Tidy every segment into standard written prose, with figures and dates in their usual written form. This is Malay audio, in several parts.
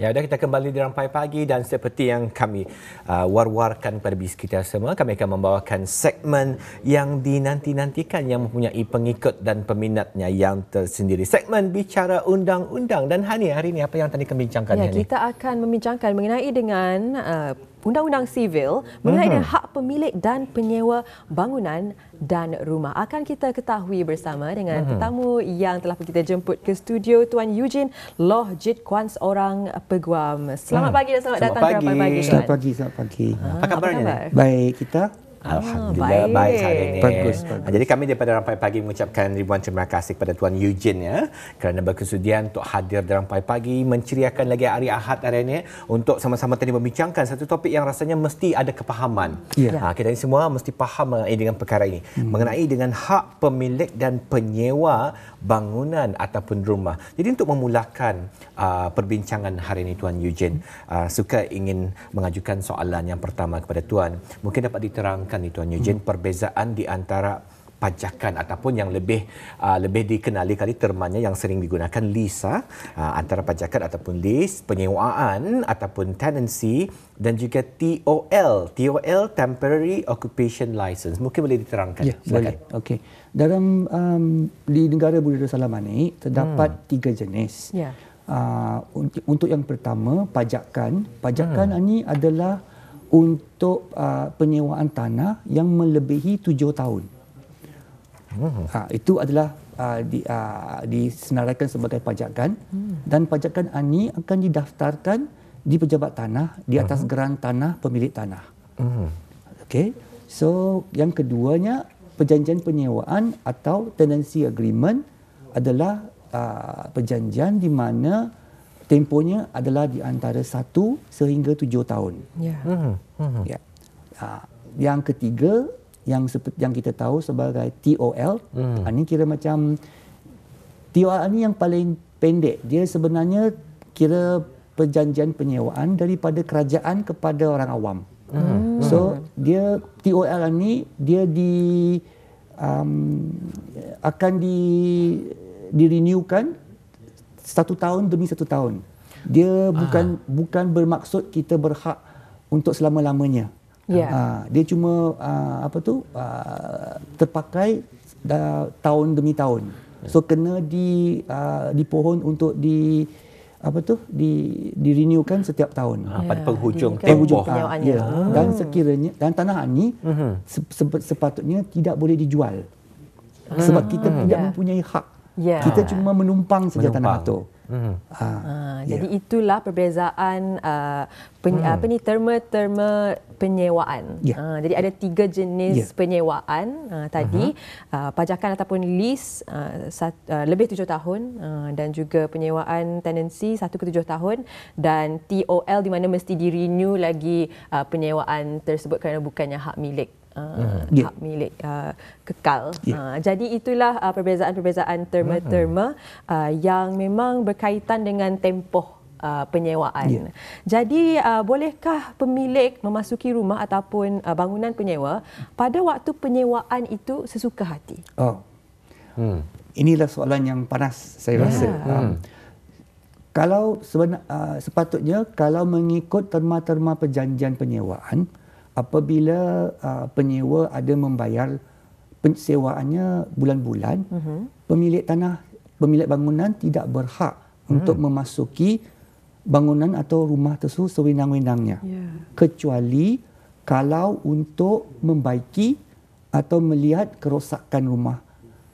Ya, dah kita kembali di Rampai Pagi dan seperti yang kami war-warkan kepada bis kita semua, kami akan membawakan segmen yang dinanti-nantikan yang mempunyai pengikut dan peminatnya yang tersendiri. Segmen Bicara Undang-Undang. Dan hari ini apa yang tadi kami bincangkan? Ya, kita akan membincangkan mengenai dengan Undang-Undang Sivil mengenai dengan hak pemilik dan penyewa bangunan dan rumah. Akan kita ketahui bersama dengan tetamu yang telah kita jemput ke studio, Tuan Eugene Loh Jit Kwan, seorang peguam. Selamat pagi dan selamat datang ke Rampai Pagi. Selamat pagi. Apa kabarnya? Baik, kita? Alhamdulillah baik hari ini. Bagus. Jadi kami daripada Rampai Pagi mengucapkan ribuan terima kasih kepada Tuan Eugene ya kerana berkesudian untuk hadir di Rampai Pagi, menceriakan lagi hari Ahad hari ini untuk sama-sama tadi membincangkan satu topik yang rasanya mesti ada kepahaman. Kita ini semua mesti faham mengenai dengan perkara ini, mengenai dengan hak pemilik dan penyewa bangunan ataupun rumah. Jadi untuk memulakan perbincangan hari ini Tuan Eugene, suka ingin mengajukan soalan yang pertama kepada Tuan. Mungkin dapat diterangkan ni Tuan Eugene perbezaan di antara pajakan ataupun yang lebih dikenali kali termanya yang sering digunakan lease, antara pajakan ataupun lease, penyewaan ataupun tenancy dan juga TOL, Temporary Occupation License. Mungkin boleh diterangkan? Ya, boleh. Okey. Dalam di negara Budi Darussalam ini terdapat 3 jenis. Ya. Untuk yang pertama, pajakan. Pajakan ini adalah untuk penyewaan tanah yang melebihi 7 tahun. Itu adalah disenaraikan sebagai pajakan, dan pajakan ini akan didaftarkan di pejabat tanah di atas geran tanah pemilik tanah. Okey. So yang keduanya, perjanjian penyewaan atau tenancy agreement adalah perjanjian di mana tempohnya adalah di antara 1 sehingga 7 tahun. Ya. Ya. Yang ketiga, yang seperti yang kita tahu sebagai TOL, ini kira macam TOL ini yang paling pendek. Dia sebenarnya kira perjanjian penyewaan daripada kerajaan kepada orang awam. So dia TOL ini dia akan di-renewkan 1 tahun demi 1 tahun. Dia bukan bermaksud kita berhak untuk selama-lamanya. Dia cuma terpakai tahun demi tahun. So kena dipohon untuk di-renewkan setiap tahun. Pada penghujung tempoh. Dan sekiranya dan tanah ini sepatutnya tidak boleh dijual. Sebab kita tidak mempunyai hak. Kita cuma menumpang saja tanah itu. Jadi itulah perbezaan terma-terma penyewaan. Jadi ada 3 jenis penyewaan tadi, pajakan ataupun lease lebih 7 tahun, dan juga penyewaan tenancy 1 ke 7 tahun, dan TOL di mana mesti di-renew lagi penyewaan tersebut kerana bukannya hak milik. Hak milik kekal. Jadi itulah perbezaan terma-terma yang memang berkaitan dengan tempoh penyewaan. Jadi bolehkah pemilik memasuki rumah ataupun bangunan penyewa pada waktu penyewaan itu sesuka hati? Inilah soalan yang panas saya rasa. Kalau sepatutnya kalau mengikut terma-terma perjanjian penyewaan, apabila penyewa ada membayar pensewaannya bulan-bulan, pemilik bangunan tidak berhak untuk memasuki bangunan atau rumah tersebut sewenang-wenangnya. Kecuali kalau untuk membaiki atau melihat kerosakan rumah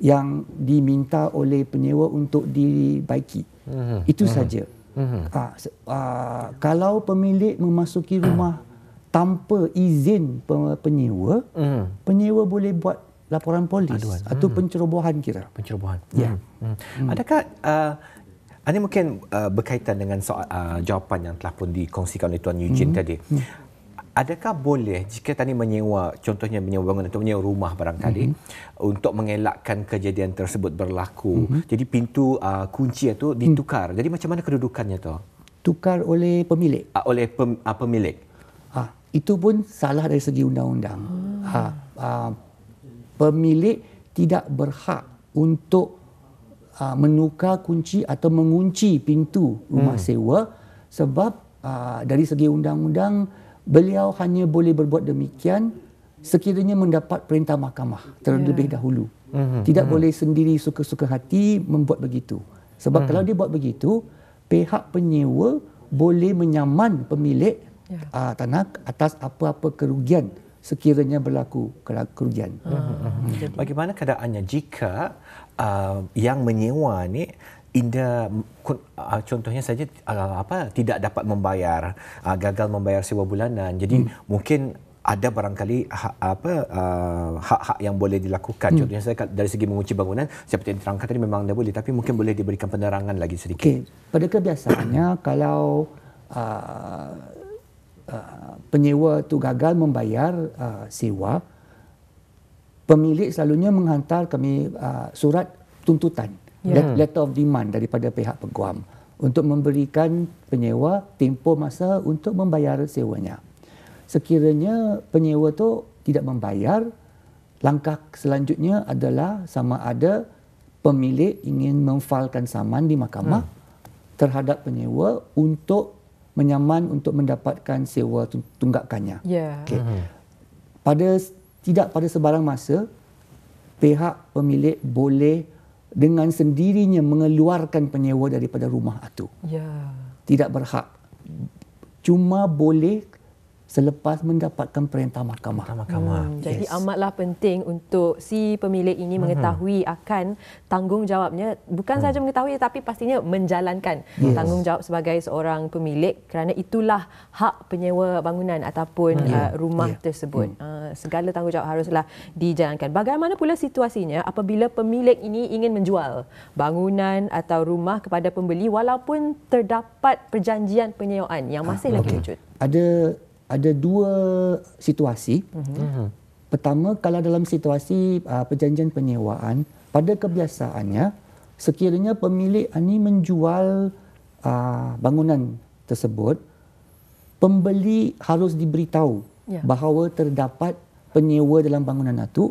yang diminta oleh penyewa untuk dibaiki. Itu saja. Kalau pemilik memasuki rumah tanpa izin penyewa, penyewa boleh buat laporan polis atau pencerobohan kira. Pencerobohan. Adakah ini mungkin berkaitan dengan soal jawapan yang telah pun dikongsikan oleh Tuan Eugene tadi. Adakah boleh jika tadi menyewa, contohnya menyewa bangunan atau menyewa rumah barangkali, untuk mengelakkan kejadian tersebut berlaku, jadi pintu kunci itu ditukar. Jadi macam mana kedudukannya tu? Tukar oleh pemilik. Oleh pemilik. Itu pun salah dari segi undang-undang. Pemilik tidak berhak untuk menukar kunci atau mengunci pintu rumah sewa sebab dari segi undang-undang beliau hanya boleh berbuat demikian sekiranya mendapat perintah mahkamah terlebih dahulu. Tidak boleh sendiri suka-suka hati membuat begitu. Sebab kalau dia buat begitu, pihak penyewa boleh menyaman pemilik tanah atas apa-apa kerugian sekiranya berlaku kerugian. Bagaimana keadaannya jika yang menyewa ni contohnya saja tidak dapat membayar, gagal membayar sewa bulanan. Jadi mungkin ada barangkali hak-hak yang boleh dilakukan. Contohnya saya dari segi mengunci bangunan seperti yang diterangkan tadi memang dah boleh, tapi mungkin boleh diberikan penerangan lagi sedikit. Okey, pada kebiasaannya kalau penyewa tu gagal membayar sewa, pemilik selalunya menghantar kami surat tuntutan, letter of demand daripada pihak peguam untuk memberikan penyewa tempoh masa untuk membayar sewanya. Sekiranya penyewa tu tidak membayar, langkah selanjutnya adalah sama ada pemilik ingin memfailkan saman di mahkamah terhadap penyewa untuk menyaman untuk mendapatkan sewa tunggakannya. Okay. Tidak pada sebarang masa pihak pemilik boleh dengan sendirinya mengeluarkan penyewa daripada rumah itu. Tidak berhak. Cuma boleh selepas mendapatkan perintah mahkamah. Jadi amatlah penting untuk si pemilik ini mengetahui akan tanggungjawabnya, bukan sahaja mengetahui tapi pastinya menjalankan tanggungjawab sebagai seorang pemilik, kerana itulah hak penyewa bangunan ataupun rumah tersebut. Segala tanggungjawab haruslah dijalankan. Bagaimana pula situasinya apabila pemilik ini ingin menjual bangunan atau rumah kepada pembeli walaupun terdapat perjanjian penyewaan yang masih lagi wujud? Ada dua situasi. Pertama, kalau dalam situasi perjanjian penyewaan, pada kebiasaannya sekiranya pemilik ini menjual bangunan tersebut, pembeli harus diberitahu bahawa terdapat penyewa dalam bangunan itu,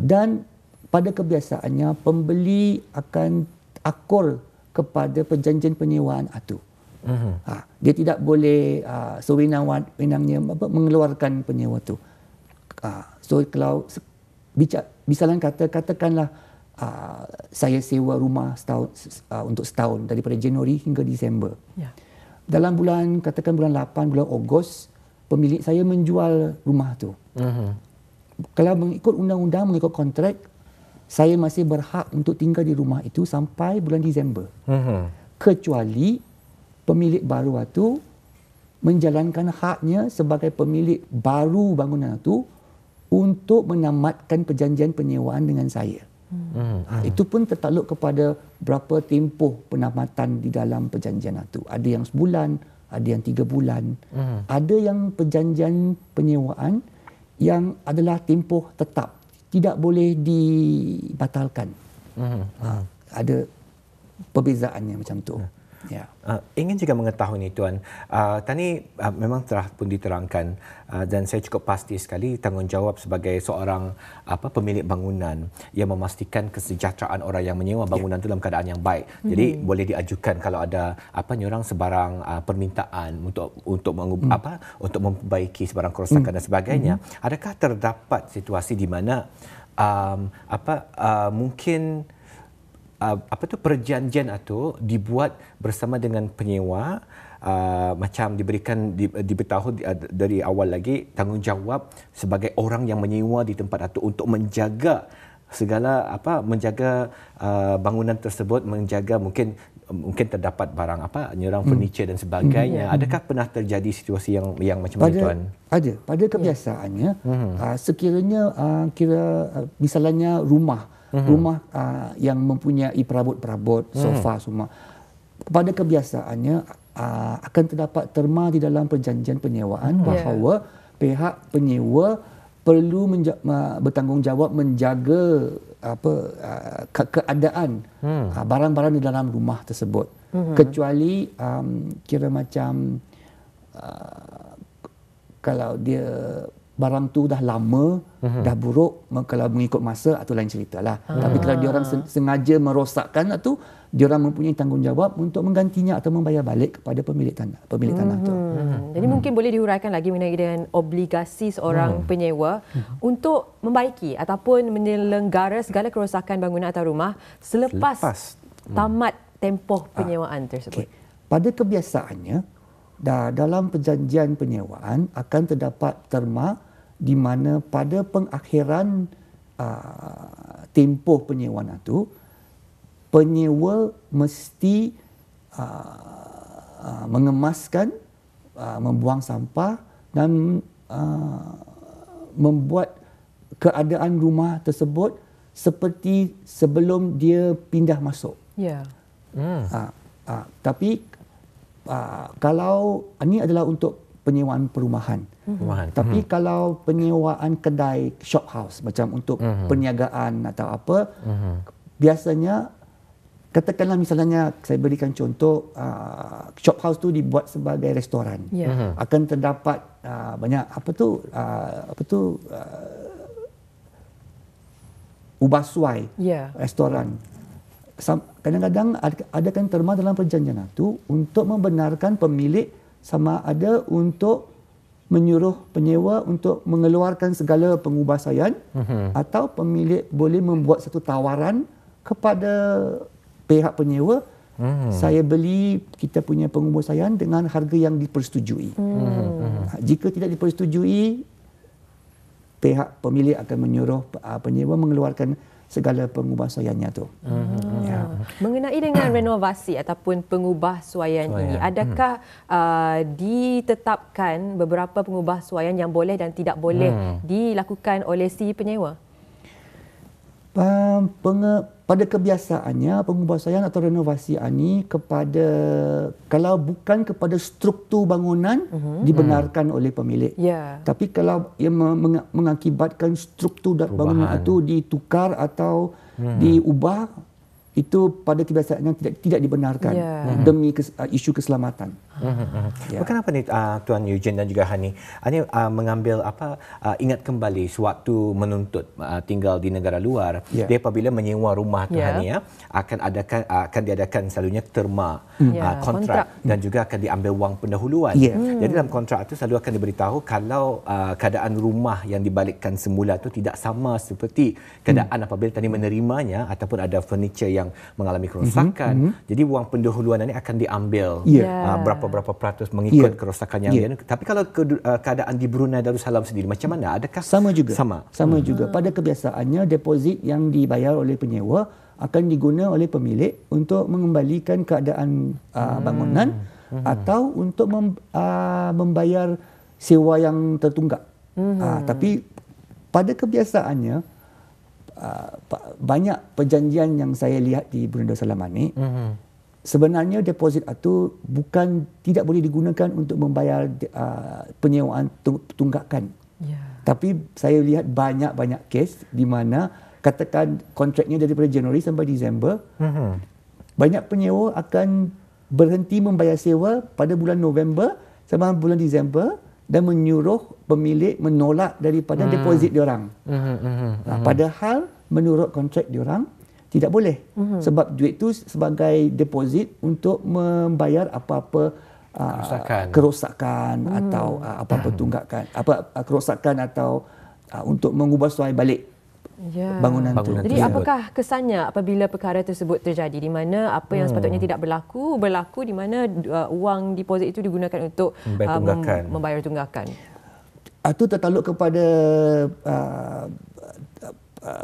dan pada kebiasaannya pembeli akan akur kepada perjanjian penyewaan itu. Dia tidak boleh sewenang-wenangnya mengeluarkan penyewa itu. So kalau misalnya katakanlah saya sewa rumah untuk setahun daripada Januari hingga Disember. Dalam bulan 8, bulan Ogos, pemilik saya menjual rumah itu. Kalau mengikut undang-undang, mengikut kontrak, saya masih berhak untuk tinggal di rumah itu sampai bulan Disember. Kecuali pemilik baru itu menjalankan haknya sebagai pemilik baru bangunan itu untuk menamatkan perjanjian penyewaan dengan saya. Itu pun tertakluk kepada berapa tempoh penamatan di dalam perjanjian itu. Ada yang sebulan, ada yang 3 bulan. Ada yang perjanjian penyewaan yang adalah tempoh tetap, tidak boleh dibatalkan. Ada perbezaannya macam tu. Ingin juga mengetahui ni Tuan, tadi memang telah pun diterangkan dan saya cukup pasti sekali tanggungjawab sebagai seorang pemilik bangunan yang memastikan kesejahteraan orang yang menyewa bangunan itu dalam keadaan yang baik. Jadi boleh diajukan kalau ada sebarang permintaan untuk memperbaiki sebarang kerosakan dan sebagainya. Adakah terdapat situasi di mana mungkin perjanjian itu dibuat bersama dengan penyewa, macam diberitahu dari awal lagi tanggungjawab sebagai orang yang menyewa di tempat itu untuk menjaga segala menjaga bangunan tersebut, menjaga mungkin terdapat barang nyerang furniture dan sebagainya. Adakah pernah terjadi situasi yang macam itu Tuan? Ada. Pada kebiasaannya sekiranya misalnya rumah yang mempunyai perabot-perabot, sofa semua, pada kebiasaannya akan terdapat terma di dalam perjanjian penyewaan bahawa pihak penyewa perlu bertanggungjawab menjaga keadaan barang-barang di dalam rumah tersebut. Kecuali kira macam kalau dia barang tu dah lama, dah buruk, kalau mengikut masa itu lain ceritalah. Tapi kalau dia orang sengaja merosakkan itu, dia orang mempunyai tanggungjawab untuk menggantinya atau membayar balik kepada pemilik tanah tu. Jadi mungkin boleh diuraikan lagi mengenai dengan obligasi seorang penyewa untuk membaiki ataupun menyelenggara segala kerosakan bangunan atau rumah selepas tamat tempoh penyewaan tersebut. Pada kebiasaannya, dalam perjanjian penyewaan akan terdapat terma di mana pada pengakhiran tempoh penyewaan itu, penyewa mesti mengemaskan, membuang sampah dan membuat keadaan rumah tersebut seperti sebelum dia pindah masuk. Ya. Tapi kalau ini adalah untuk penyewaan perumahan. Tapi kalau penyewaan kedai shop house macam untuk perniagaan atau apa, biasanya katakanlah misalnya saya berikan contoh, shop house tu dibuat sebagai restoran. Akan terdapat banyak ubah suai restoran. Kadang-kadang adakan terma dalam perjanjian itu untuk membenarkan pemilik sama ada untuk menyuruh penyewa untuk mengeluarkan segala pengubahsaian atau pemilik boleh membuat satu tawaran kepada pihak penyewa, saya beli kita punya pengubahsaian dengan harga yang dipersetujui. Jika tidak dipersetujui, pihak pemilik akan menyuruh penyewa mengeluarkan segala pengubahsaiannya tu. Mengenai dengan renovasi ataupun pengubahsuaian ini, adakah ditetapkan beberapa pengubahsuaian yang boleh dan tidak boleh dilakukan oleh si penyewa? Pada kebiasaannya pengubahsaian atau renovasi ini kalau bukan kepada struktur bangunan dibenarkan oleh pemilik. Tapi kalau ia mengakibatkan struktur bangunan itu ditukar atau diubah, itu pada kebiasaannya tidak dibenarkan demi isu keselamatan. Kenapa ni Tuan Eugene dan juga Hani mengambil ingat kembali sewaktu menuntut tinggal di negara luar, dia apabila menyewa rumah tu Hani akan diadakan selalunya terma kontrak dan juga akan diambil wang pendahuluan. Jadi dalam kontrak itu selalu akan diberitahu kalau keadaan rumah yang dibalikkan semula tu tidak sama seperti keadaan apabila tadi menerimanya ataupun ada furniture yang mengalami kerosakan. Jadi wang pendahuluan ini akan diambil berapa peratus mengikut kerosakan yang dia. Tapi kalau keadaan di Brunei Darussalam sendiri macam mana? Adakah sama juga? Sama juga. Pada kebiasaannya deposit yang dibayar oleh penyewa akan diguna oleh pemilik untuk mengembalikan keadaan bangunan atau untuk membayar sewa yang tertunggak. Tapi pada kebiasaannya banyak perjanjian yang saya lihat di Brunei Darussalam ni, sebenarnya deposit itu tidak boleh digunakan untuk membayar penyewaan tunggakan. Tapi saya lihat banyak kes di mana katakan kontraknya daripada Januari sampai Disember, banyak penyewa akan berhenti membayar sewa pada bulan November sampai bulan Disember dan menyuruh pemilik menolak daripada deposit diorang. Padahal menurut kontrak diorang tidak boleh, sebab duit itu sebagai deposit untuk membayar apa-apa kerosakan atau apa-apa tunggakan, kerosakan atau untuk mengubah suai balik bangunan itu. Jadi apakah kesannya apabila perkara tersebut terjadi di mana apa yang sepatutnya tidak berlaku di mana wang deposit itu digunakan untuk membayar tunggakan? Itu tertakluk kepada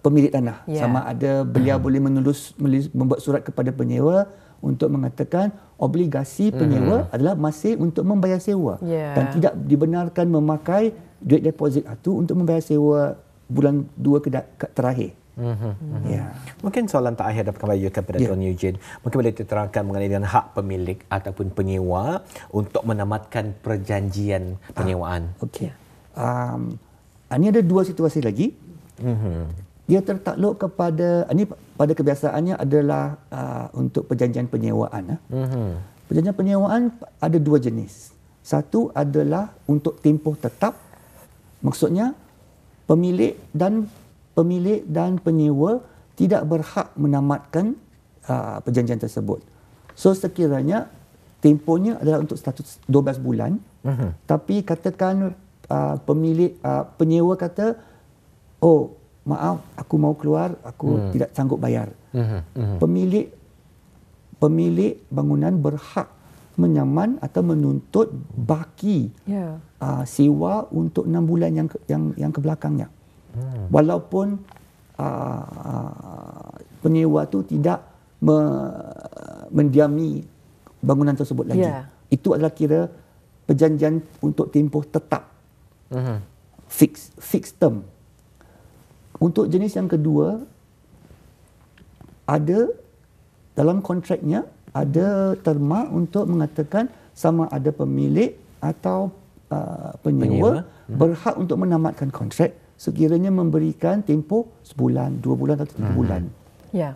pemilik tanah. Sama ada beliau boleh membuat surat kepada penyewa untuk mengatakan obligasi penyewa adalah masih untuk membayar sewa dan tidak dibenarkan memakai duit deposit itu untuk membayar sewa bulan 2 terakhir. Mungkin soalan terakhir dapat kami ajukan kepada Tuan Eugene. Mungkin boleh diterangkan mengenai dengan hak pemilik ataupun penyewa untuk menamatkan perjanjian penyewaan. Ini ada dua situasi lagi. Dia tertakluk kepada, ini pada kebiasaannya adalah untuk perjanjian penyewaan. Perjanjian penyewaan ada dua jenis. Satu adalah untuk tempoh tetap, Maksudnya pemilik dan penyewa tidak berhak menamatkan perjanjian tersebut. So sekiranya tempohnya adalah untuk status 12 bulan, tapi katakan penyewa kata, oh maaf, aku mau keluar, aku tidak sanggup bayar. Pemilik bangunan berhak menyaman atau menuntut baki sewa untuk 6 bulan yang kebelakangnya. Walaupun penyewa tu tidak mendiami bangunan tersebut lagi. Itu adalah kira perjanjian untuk tempoh tetap. Fixed term. Untuk jenis yang kedua, ada dalam kontraknya ada terma untuk mengatakan sama ada pemilik atau penyewa berhak untuk menamatkan kontrak sekiranya memberikan tempoh sebulan, 2 bulan atau 3 bulan. Ya.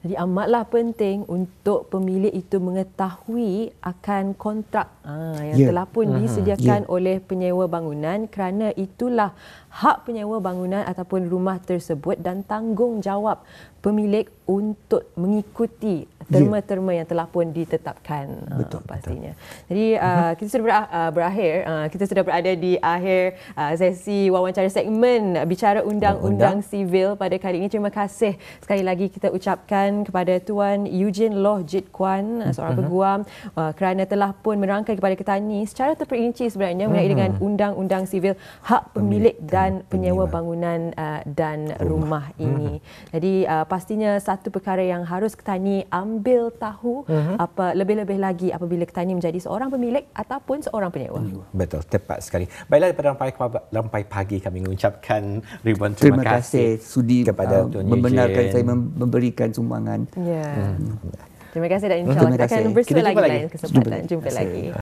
Jadi amatlah penting untuk pemilik itu mengetahui akan kontrak yang telah pun disediakan oleh penyewa bangunan, kerana itulah hak penyewa bangunan ataupun rumah tersebut dan tanggungjawab pemilik untuk mengikuti terma-terma yang telah pun ditetapkan. Pastinya. Jadi kita sudah kita sudah berada di akhir sesi wawancara segmen bicara undang-undang sivil pada kali ini. Terima kasih sekali lagi kita ucapkan kepada Tuan Eugene Loh Jit Kuan, seorang peguam, kerana telah pun merangkai kepada kita ni secara terperinci sebenarnya mengenai dengan undang-undang sivil hak pemilik dan penyewa bangunan dan rumah ini. Jadi pastinya satu perkara yang harus kita ni ambil tahu lebih-lebih lagi apabila kita ni menjadi seorang pemilik ataupun seorang penyewa. Betul, tepat sekali. Baiklah, daripada Rampai Pagi kami mengucapkan ribuan terima kasih sudi kepada Tuan membenarkan Eugene. saya memberikan sumbangan. Terima kasih dan insya-Allah kita akan bersua lagi lain kesempatan. Jumpa lagi.